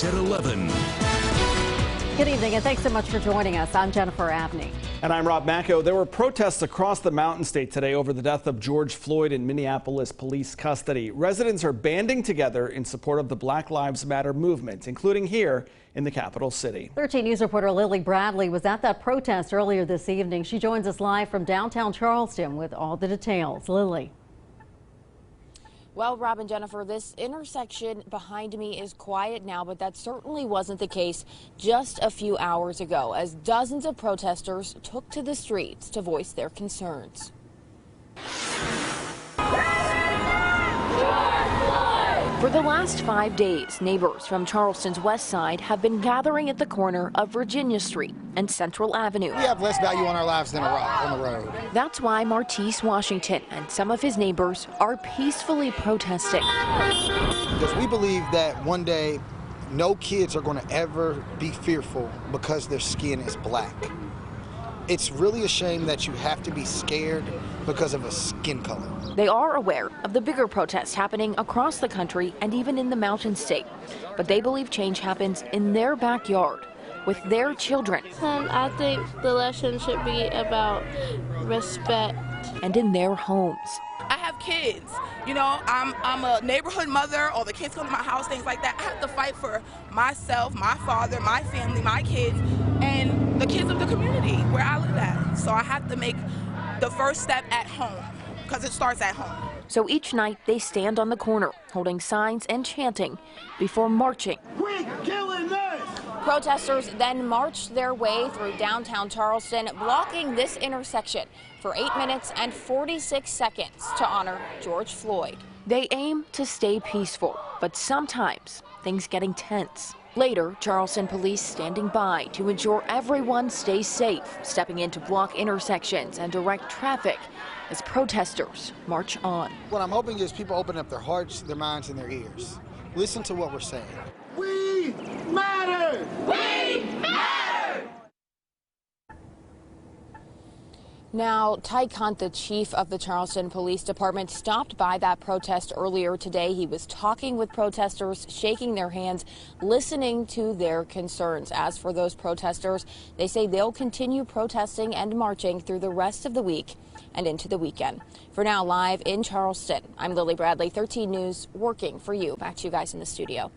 News at 11. Good evening, and thanks so much for joining us. I'm Jennifer Abney. And I'm Rob Macco. There were protests across the Mountain State today over the death of George Floyd in Minneapolis police custody. Residents are banding together in support of the Black Lives Matter movement, including here in the capital city. 13 News reporter Lily Bradley was at that protest earlier this evening. She joins us live from downtown Charleston with all the details. Lily. Well, Rob and Jennifer, this intersection behind me is quiet now, but that certainly wasn't the case just a few hours ago, as dozens of protesters took to the streets to voice their concerns. For the last 5 days, neighbors from Charleston's west side have been gathering at the corner of Virginia Street and Central Avenue. We have less value on our lives than a rock on the road. That's why Martise Washington and some of his neighbors are peacefully protesting. Because we believe that one day no kids are going to ever be fearful because their skin is black. It's really a shame that you have to be scared because of a skin color. They are aware of the bigger protests happening across the country and even in the Mountain State, but they believe change happens in their backyard with their children. I think the election should be about respect. And in their homes. I have kids, you know, I'm a neighborhood mother, or the kids come to my house, things like that. I have to fight for myself, my father, my family, my kids, and the kids of the community where I live at. So I have to make the first step at home, because it starts at home. So each night they stand on the corner, holding signs and chanting before marching. Quit killing us! Protesters then marched their way through downtown Charleston, blocking this intersection for 8 minutes and 46 seconds to honor George Floyd. They aim to stay peaceful, but sometimes things get intense. Later, Charleston police standing by to ensure everyone stays safe, stepping in to block intersections and direct traffic as protesters march on. What I'm hoping is people open up their hearts, their minds, and their ears. Listen to what we're saying. We matter! We matter! Now, Ty Kant, the chief of the Charleston Police Department, stopped by that protest earlier today. He was talking with protesters, shaking their hands, listening to their concerns. As for those protesters, they say they'll continue protesting and marching through the rest of the week and into the weekend. For now, live in Charleston, I'm Lily Bradley, 13 News, working for you. Back to you guys in the studio.